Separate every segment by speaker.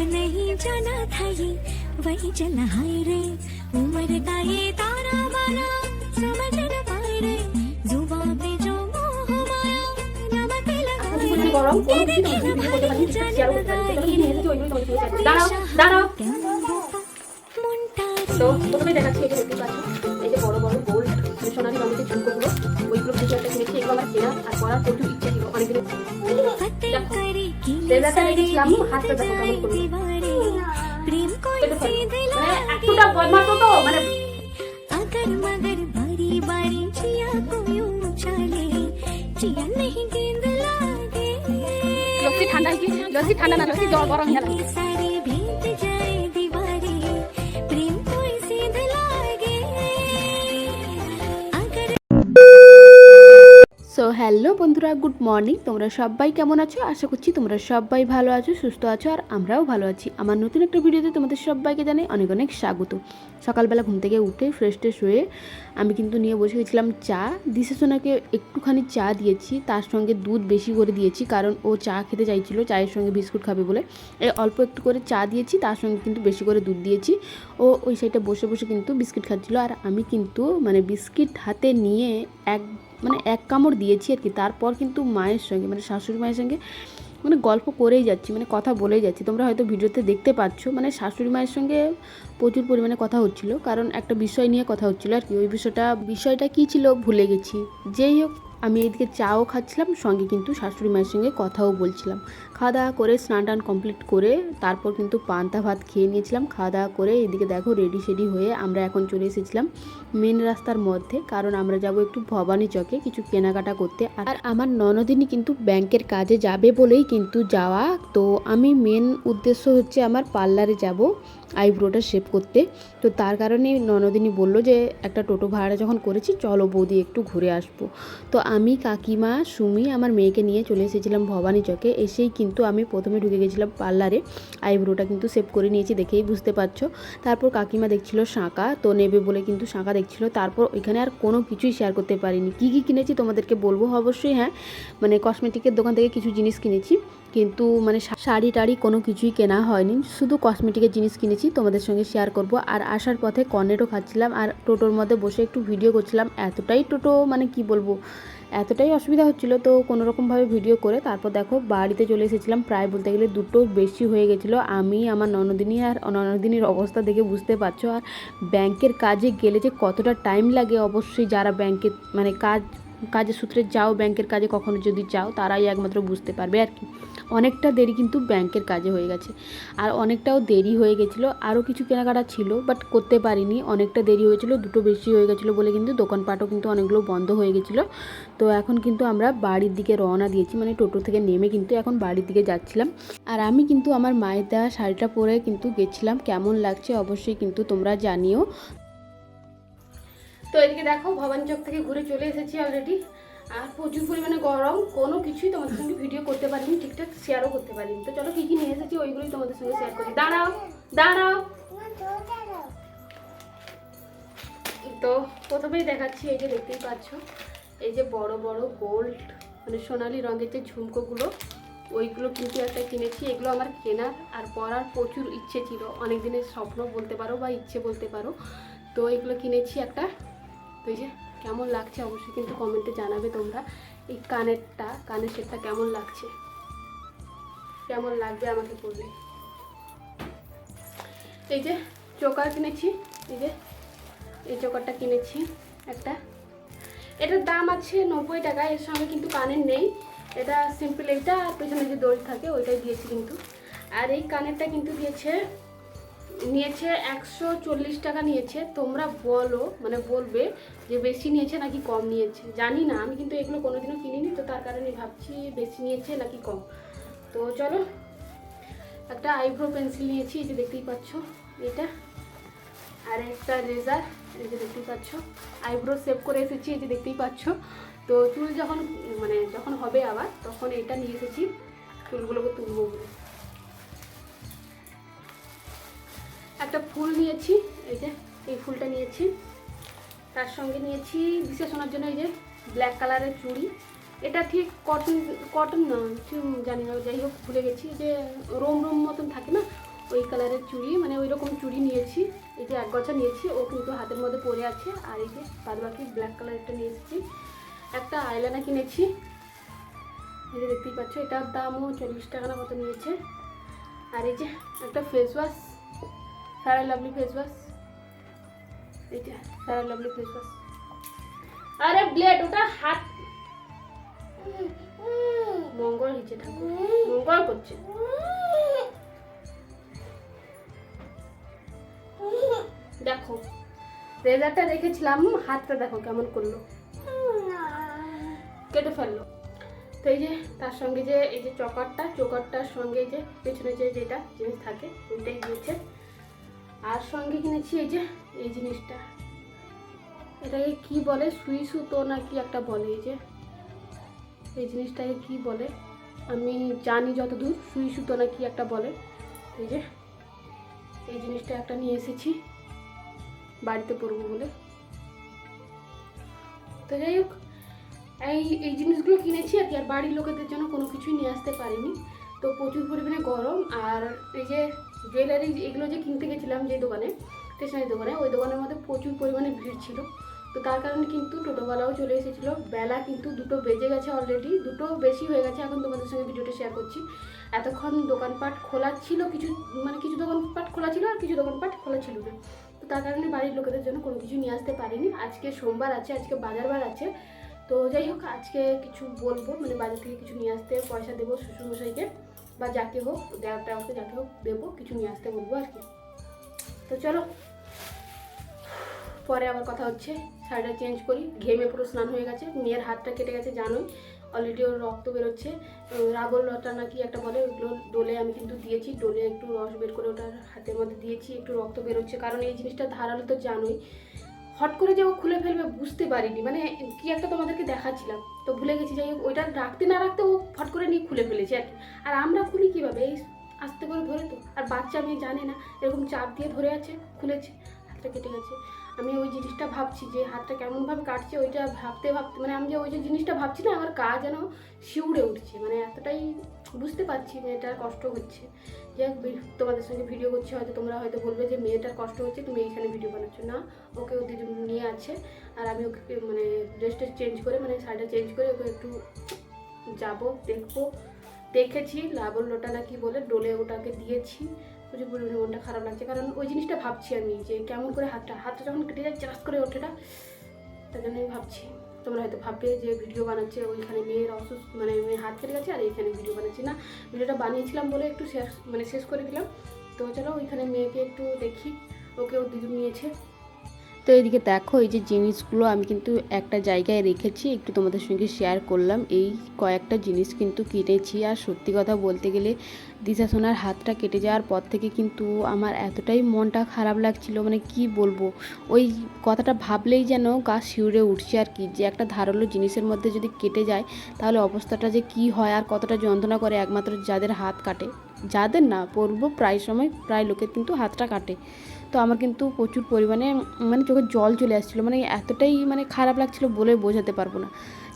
Speaker 1: नहीं जाना था ये वही चला हाय रे उम्र का ये ताना बाना समझ न पाए रे जुबां पे जो मोह माया नमक लगाए
Speaker 2: গরম কোন কিছু তুমি ভিডিও করতে পারি শেয়ার করতে পারি তো কি নিয়ে এসেছি ওইগুলো তোমাদের সঙ্গে দাঁড়াও দাঁড়াও তো প্রথমে দেখাচ্ছি এই যে দেখতে পাচ্ছ এই যে বড় বড় গোল্ড সোনালী রঙের ঝুমকোগুলো ওইগুলো কিছু একটা কিনেছি এগুলো আমার কেনা আর পরার প্রচুর ইচ্ছে ছিল অনেকদিন দেবদাটা রেখেছিলাম হাতটা দেখো কেমন করে একটুটা বদমাশ তো মানে
Speaker 1: अगर मगर बारी बारी जिया को यूं उछाले जिया नहीं गेंद लागे
Speaker 2: লস্যি ঠান্ডা কি লস্যি ঠান্ডা না লস্যি জল গরম হয়ে লাগে
Speaker 1: सारे भीग जाए दीवारें प्रेम कोई सीध लागे अगर
Speaker 2: সো হ্যালো বন্ধুরা গুড মর্নিং তোমরা সবাই কেমন আছো আশা করছি তোমরা সবাই ভালো আছো সুস্থ আছো আর আমরাও ভালো আছি আমার নতুন একটা ভিডিওতে তোমাদের সবাইকে জানাই অনেক অনেক স্বাগত সকালবেলা ঘুম থেকে উঠে ফ্রেশ ট্রেশ হয়ে আমি কিন্তু নিয়ে বসে গেছিলাম চা দিশা সোনাকে একটুখানি চা দিয়েছি তার সঙ্গে দুধ বেশি করে দিয়েছি কারণ ও চা খেতে চাইছিল চায়ের সঙ্গে বিস্কুট খাবে বলে অল্প একটু করে চা দিয়েছি তার সঙ্গে কিন্তু বেশি করে দুধ দিয়েছি ও ওই সাইডে বসে বসে কিন্তু বিস্কিট খাচ্ছিল আর আমি কিন্তু মানে বিস্কিট হাতে নিয়ে এক কামড় দিয়েছি আর কি তারপর কিন্তু মায়ের সঙ্গে মানে শাশুড়ি মায়ের সঙ্গে মানে গল্প করেই যাচ্ছি মানে কথা বলেই যাচ্ছি তোমরা হয়তো ভিডিওতে দেখতে পাচ্ছ মানে শাশুড়ি মায়ের সঙ্গে প্রচুর পরিমাণে কথা হচ্ছিল কারণ একটা বিষয় নিয়ে কথা হচ্ছিল আর কি ওই বিষয়টা কী ছিল ভুলে গেছি যেই হোক আমি এদিকে চাও খাচ্ছিলাম সঙ্গে কিন্তু শাশুড়ি মায়ের সঙ্গে কথাও বলছিলাম খাওয়া দাওয়া করে স্নান টান কমপ্লিট করে তারপর কিন্তু পান্তা ভাত খেয়ে নিয়েছিলাম খাওয়া দাওয়া করে এদিকে দেখো রেডি সেডি হয়ে আমরা এখন চলে এসেছিলাম মেন রাস্তার মধ্যে কারণ আমরা যাব একটু ভবানী চকে কিছু কেনাকাটা করতে আর আমার ননদিনী কিন্তু ব্যাংকের কাজে যাবে বলেই কিন্তু যাওয়া তো আমি মেন উদ্দেশ্য হচ্ছে আমার পার্লারে যাব আইব্রোটা শেপ করতে তো তার কারণে ননদিনী বললো যে একটা টোটো ভাড়া যখন করেছি চলো বৌদি একটু ঘুরে আসবো তো আমি কাকিমা সুমি আমার মেয়েকে নিয়ে চলে এসেছিলাম ভবানী চকে এসেই কিন্তু আমি প্রথমে ঢুকে গেছিলাম পার্লারে আইব্রোটা কিন্তু শেপ করে নিয়েছি দেখেই বুঝতে পারছো তারপর কাকিমা দেখছিল শাঁকা তো নেবে বলে কিন্তু শাঁকা দেখছিল তারপর ওইখানে আর কোনো কিছুই শেয়ার করতে পারিনি কী কী কিনেছি তোমাদেরকে বলবো অবশ্যই হ্যাঁ মানে কসমেটিকের দোকান থেকে কিছু জিনিস কিনেছি কিন্তু মানে শাড়ি টাড়ি কোনো কিছুই কেনা হয়নি শুধু কসমেটিকের জিনিস কিনেছি তোমাদের সঙ্গে শেয়ার করব আর আসার পথে কর্নেটও খাচ্ছিলাম আর টোটোর মধ্যে বসে একটু ভিডিও করছিলাম এতটাই টোটো মানে কি বলবো এতটাই অসুবিধা হচ্ছিলো তো কোনোরকমভাবে ভিডিও করে তারপর দেখো বাড়িতে চলে এসেছিলাম প্রায় বলতে গেলে দুটো বেশি হয়ে গেছিলো আমি আমার ননদিনীর অবস্থা দেখে বুঝতে পারছো আর ব্যাংকের কাজে গেলে যে কতটা টাইম লাগে অবশ্যই যারা ব্যাংকে মানে কাজের সূত্রে যাও ব্যাংকের কাজে কখনো যদি যাও তারাই একমাত্র বুঝতে পারবে আর কি অনেকটা দেরি কিন্তু ব্যাংকের কাজে হয়ে গেছে আর অনেকটাও দেরি হয়ে গেছিলো আরও কিছু কেনাকাটা ছিল বাট করতে পারিনি অনেকটা দেরি হয়েছিল দুটো বেশি হয়ে গেছিলো বলে কিন্তু দোকানপাটও কিন্তু অনেকগুলো বন্ধ হয়ে গেছিলো তো এখন কিন্তু আমরা বাড়ির দিকে রওনা দিয়েছি মানে টোটো থেকে নেমে কিন্তু এখন বাড়ির দিকে যাচ্ছিলাম আর আমি কিন্তু আমার মায়ের দেওয়া শাড়িটা পরে কিন্তু গেছিলাম কেমন লাগছে অবশ্যই কিন্তু তোমরা জানিও তো এদিকে দেখো ভবানী চক থেকে ঘুরে চলে এসেছি অলরেডি আর প্রচুর পরিমাণে গরম কোনো কিছুই তোমাদের সঙ্গে ভিডিও করতে পারিনি ঠিকঠাক শেয়ারও করতে পারিনি তো চলো কী কী নিয়ে এসেছি ওইগুলোই তোমাদের সঙ্গে শেয়ার করি দাঁড়াও দাঁড়াও তো প্রথমেই দেখাচ্ছি এই যে দেখতেই পাচ্ছ এই যে বড় বড় গোল্ড মানে সোনালি রঙের যে ঝুমকোগুলো ওইগুলো কিন্তু একটা কিনেছি এগুলো আমার কেনার আর পরার প্রচুর ইচ্ছে ছিল অনেক দিনের স্বপ্ন বলতে পারো বা ইচ্ছে বলতে পারো তো এগুলো কিনেছি একটা তো এই যে কেমন লাগছে অবশ্যই কিন্তু কমেন্টে জানাবে তোমরা এই কানের সেটটা কেমন লাগছে কেমন লাগবে আমাকে বলবে এই যে চোকার কিনেছি এই চোকারটা কিনেছি একটা এটার দাম আছে 90 টাকা এর সঙ্গে কিন্তু কানের নেই এটা সিম্পল এইটা আর পেছনে যে দড়ি থাকে ওইটাই দিয়েছি কিন্তু আর এই কানেরটা কিন্তু নিয়েছে 140 টাকা নিয়েছে তোমরা বলো মানে বলবে যে বেশি নিয়েছে নাকি কম নিয়েছে জানি না আমি কিন্তু এগুলো কোনোদিনও কিনিনি তো তার কারণে ভাবছি বেশি নিয়েছে নাকি কম তো চলো একটা আইব্রো পেন্সিল নিয়েছি এই যে দেখতেই পাচ্ছ এটা আর একটা রেজার এই যে দেখতেই পাচ্ছ আইব্রো সেভ করে এসেছি এই যে দেখতেই পাচ্ছ তো চুল যখন হবে আবার তখন এটা নিয়ে এসেছি চুলগুলোকে তুলবো বলে একটা ফুল নিয়েছি এই যে এই ফুলটা নিয়েছি তার সঙ্গে নিয়েছি দিশা সোনার জন্য এই যে ব্ল্যাক কালারের চুড়ি এটা ঠিক কটন না জানি না যাই হোক ভুলে গেছি যে রোম মতন থাকে না ওই কালারের চুড়ি, মানে ওই রকম চুড়ি নিয়েছি। এই যে এক গছা নিয়েছি, ও কিন্তু হাতের মধ্যে পরে আছে। আর এই যে বাদ বাকি ব্ল্যাক কালারেরটা নিয়ে এসেছি। একটা আইলাইনার কিনেছি, এই যে দেখতেই পাচ্ছ, এটার দামও 40 টাকা না মতো নিয়েছে। আর এই যে একটা face wash, fair and lovely face wash, এই যে fair and lovely face wash. আরে ব্লেড, ওটা হাত মঙ্গল নিচে ঠাকুর মঙ্গল করছে। দেখো রেজারটা রেখেছিলাম, হাতটা দেখো কেমন করলো, কেটে ফেললো। তো এই যে তার সঙ্গে যে এই যে চোকারটার সঙ্গে এই যে পেছনে যে যেটা জিনিস থাকে ওইটাই দিয়েছে। আর সঙ্গে কিনেছি এই যে এই জিনিসটা, এটাকে কি বলে, সুই সুতো না কি একটা বলে, এই যে এই জিনিসটাকে কি বলে আমি জানি যতদূর, সুই সুতো না কি একটা বলে। এই যে এই জিনিসটা একটা নিয়ে এসেছি বাড়িতে পরবো বলে। তো যাই হোক, এই জিনিসগুলো কিনেছি আর কি। আর বাড়ির লোকেদের জন্য কোনো কিছুই নিয়ে আসতে পারিনি, তো প্রচুর পরিমাণে গরম। আর এই যে জুয়েলারি এগুলো যে কিনতে গেছিলাম যে দোকানে, স্টেশনারি দোকানে, ওই দোকানের মধ্যে প্রচুর পরিমাণে ভিড় ছিল। তো তার কারণে কিন্তু টোটোওয়ালাও চলে এসেছিলো। বেলা কিন্তু 2টো বেজে গেছে, অলরেডি 2টো বেশি হয়ে গেছে। এখন তোমাদের সঙ্গে ভিডিওটা শেয়ার করছি। এতক্ষণ দোকানপাট খোলা ছিল, কিছু দোকানপাট খোলা ছিল আর কিছু দোকানপাট খোলা ছিল না। তো তার কারণে বাড়ির লোকেদের জন্য কোনো কিছু নিয়ে আসতে পারিনি। আজকে সোমবার আছে, আজকে বাজারবার আছে। তো যাই হোক, আজকে কিছু বলবো, মানে বাজার থেকে কিছু নিয়ে আসতে পয়সা দেবো শ্বশুরমশাইকে বা যাকে হোক, দেওয়ারটা যাকে হোক দেবো, কিছু নিয়ে আসতে বলবো আর কি। তো চলো পরে আবার কথা হচ্ছে। শাড়িটা চেঞ্জ করি, ঘেমে পুরো স্নান হয়ে গেছে। মেয়ের হাতটা কেটে গেছে জানোই, অলরেডি ওর রক্ত বেরোচ্ছে। রাবল লতা নাকি একটা বলে, ওগুলো ডোলে আমি কিন্তু দিয়েছি, ডোলে একটু রস বের করে ওটার হাতের মধ্যে দিয়েছি, একটু রক্ত বেরোচ্ছে। কারণ এই জিনিসটা ধারালো তো জানোই, হট করে যে ও খুলে ফেলবে বুঝতে পারিনি, মানে কি একটা তোমাদেরকে দেখাচ্ছিলাম তো ভুলে গেছি। যাই হোক, ওইটা রাখতে না রাখতে ও ফট করে নিয়ে খুলে ফেলেছে আর কি। আর আমরা খুলি কীভাবে, এই আস্তে করে ধরে, তো আর বাচ্চা মেয়ে জানে না, এরকম চাপ দিয়ে ধরে আছে, খুলেছে, হাতটা কেটে গেছে। আমি ওই জিনিসটা ভাবছি যে হাতটা কেমনভাবে কাটছে, ওইটা ভাবতে মানে আমি যে ওই যে জিনিসটা ভাবছি না, আমার গা যেন শিউড়ে উঠছে, মানে এতটাই বুঝতে পারছি মেয়েটার কষ্ট হচ্ছে। যে তোমাদের সঙ্গে ভিডিও করছি, হয়তো তোমরা হয়তো বলবে যে মেয়েটার কষ্ট হচ্ছে, তুমি এইখানে ভিডিও বানাচ্ছো না। ওকে ও দিদি নিয়ে আছে, আর আমি ওকে মানে ড্রেসটা চেঞ্জ করে, মানে শাড়িটা চেঞ্জ করে ওকে একটু যাবো, দেখবো। দেখেছি লাবণ লোটা না কি বলে, ডোলে ওটাকে দিয়েছি। প্রচুর পরিমাণে মনটা খারাপ লাগছে, কারণ ওই জিনিসটা ভাবছি আমি যে কেমন করে হাতটা যখন কেটে যায় চাষ করে ওঠেটা, তার জন্য আমি ভাবছি। তোমরা হয়তো ভাববে যে ভিডিও বানাচ্ছে ওইখানে মেয়ের অসুস্থ, মানে মেয়ের হাত কেটে গেছে আর এইখানে ভিডিও বানাচ্ছি না। ভিডিওটা বানিয়েছিলাম বলে একটু শেষ করে দিলাম। তো চলো ওইখানে মেয়েকে একটু দেখি, ওকে ওর দিদি নিয়েছে।
Speaker 3: তো এদিকে দেখো, এই যে জিনিসগুলো আমি কিন্তু একটা জায়গায় রেখেছি, একটু তোমাদের সঙ্গে শেয়ার করলাম। এই কয়েকটা জিনিস কিন্তু কিনেছি। আর সত্যি কথা বলতে গেলে দিশা সোনার হাতটা কেটে যাওয়ার পর থেকে কিন্তু আমার এতটাই মনটা খারাপ লাগছিল, মানে কি বলবো, ওই কথাটা ভাবলেই যেন গা শিউরে উঠছে আর কি। যে একটা ধারালো জিনিসের মধ্যে যদি কেটে যায় তাহলে অবস্থাটা যে কি হয় আর কতটা যন্ত্রণা করে একমাত্র যাদের হাত কাটে, যাদের না বলবো প্রায় সময় প্রায় লোকের কিন্তু হাতটা কাটে। তো আমার কিন্তু প্রচুর পরিমাণে মানে চোখে জল চলে আসছিলো, মানে এতটাই মানে খারাপ লাগছিলো বলে বোঝাতে পারবো না।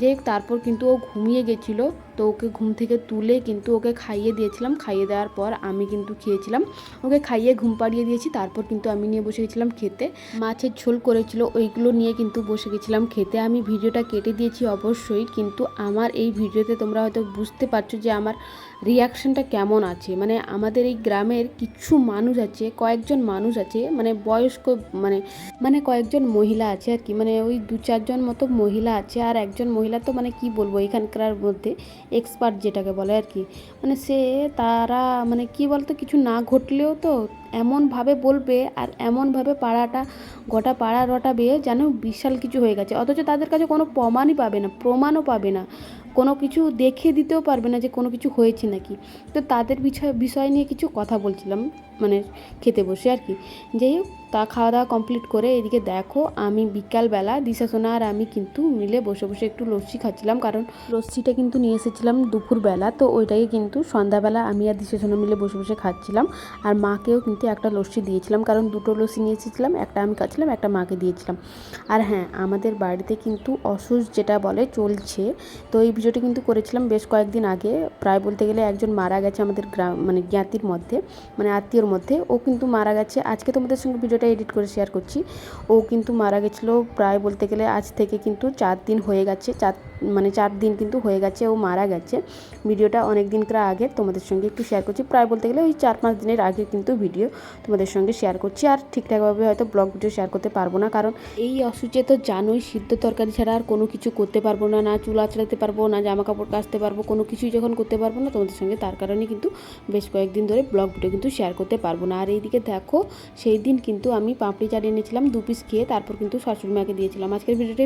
Speaker 3: যাই হোক, তারপর কিন্তু ও ঘুমিয়ে গেছিলো, তো ওকে ঘুম থেকে তুলে কিন্তু ওকে খাইয়ে দিয়েছিলাম। খাইয়ে দেওয়ার পর আমি কিন্তু খেয়েছিলাম, ওকে খাইয়ে ঘুম পাড়িয়ে দিয়েছি। তারপর কিন্তু আমি নিয়ে বসে গেছিলাম খেতে। মাছের ঝোল করেছিল, ওইগুলো নিয়ে কিন্তু বসে গেছিলাম খেতে। আমি ভিডিওটা কেটে দিয়েছি অবশ্যই, কিন্তু আমার এই ভিডিওতে তোমরা হয়তো বুঝতে পারছো যে আমার রিয়াকশানটা কেমন আছে। মানে আমাদের এই গ্রামের কিছু মানুষ আছে, কয়েকজন মানুষ আছে, মানে বয়স্ক, মানে কয়েকজন মহিলা আছে আর কি, মানে ওই 2-4 জন মতো মহিলা আছে। আর একজন মহিলা তো মানে কি বলবো, এখানকার মধ্যে এক্সপার্ট যেটাকে বলে আর কি। মানে তারা মানে কি বলতো, কিছু না ঘটলেও তো এমনভাবে বলবে আর এমনভাবে গোটা পাড়া রটাবে যেন বিশাল কিছু হয়ে গেছে, অথচ তাদের কাছে কোনো প্রমাণও পাবে না, কোনো কিছু দেখিয়ে দিতেও পারবে না যে কোনো কিছু হয়েছে নাকি। তো তাদের বিষয় নিয়ে কিছু কথা বলছিলাম, মানে খেতে বসে আর কি। যাই হোক, তা খাওয়া দাওয়া কমপ্লিট করে এদিকে দেখো আমি বিকালবেলা দিশা সোনা আর আমি কিন্তু মিলে বসে বসে একটু লস্যি খাচ্ছিলাম, কারণ লস্যিটা কিন্তু নিয়ে এসেছিলাম দুপুরবেলা। তো ওইটাকে কিন্তু সন্ধ্যাবেলা আমি আর দিশা সোনা মিলে বসে বসে খাচ্ছিলাম। আর মাকেও কিন্তু একটা লস্যি দিয়েছিলাম, কারণ 2টো লস্যি নিয়ে এসেছিলাম, একটা আমি খাচ্ছিলাম, একটা মাকে দিয়েছিলাম। আর হ্যাঁ, আমাদের বাড়িতে কিন্তু অসুখ যেটা বলে চলছে, তো এই ভিডিওটি কিন্তু করেছিলাম বেশ কয়েকদিন আগে, প্রায় বলতে গেলে একজন মারা গেছে আমাদের গ্রাম মানে জ্ঞাতির মধ্যে, মানে আত্মীয়র মধ্যে। ও কিন্তু মারা গেছে, আজকে তোমাদের সঙ্গে ভিডিওটা এডিট করে শেয়ার করছি। ও কিন্তু মারা গেছিলো প্রায় বলতে গেলে আজ থেকে কিন্তু 4 দিন হয়ে গেছে, 4 দিন কিন্তু হয়ে গেছে ও মারা গেছে। ভিডিওটা অনেক দিনকার আগে তোমাদের সঙ্গে একটু শেয়ার করছি, প্রায় বলতে গেলে ওই 4-5 দিনের আগে কিন্তু ভিডিও তোমাদের সঙ্গে শেয়ার করছি। আর ঠিকঠাকভাবে হয়তো ব্লগ ভিডিও শেয়ার করতে পারবো না, কারণ এই অসুচে তো জানোই সিদ্ধ তরকারি ছাড়া আর কোনো কিছু করতে পারবো না, না চুল আঁচড়াতে পারবো না, জামা কাপড় কাচতে পারবো, কোনো কিছুই যখন করতে পারবো না তোমাদের সঙ্গে, তার কারণে কিন্তু বেশ কয়েকদিন ধরে ব্লগ ভিডিও কিন্তু শেয়ার করতে পারবো না। আর এইদিকে দেখো সেই দিন কিন্তু আমি পাপড়ি চাট এনেছিলাম 2 পিস খেয়ে, তারপর কিন্তু শাশুড়ি মাকে দিয়েছিলাম। আজকের ভিডিওটা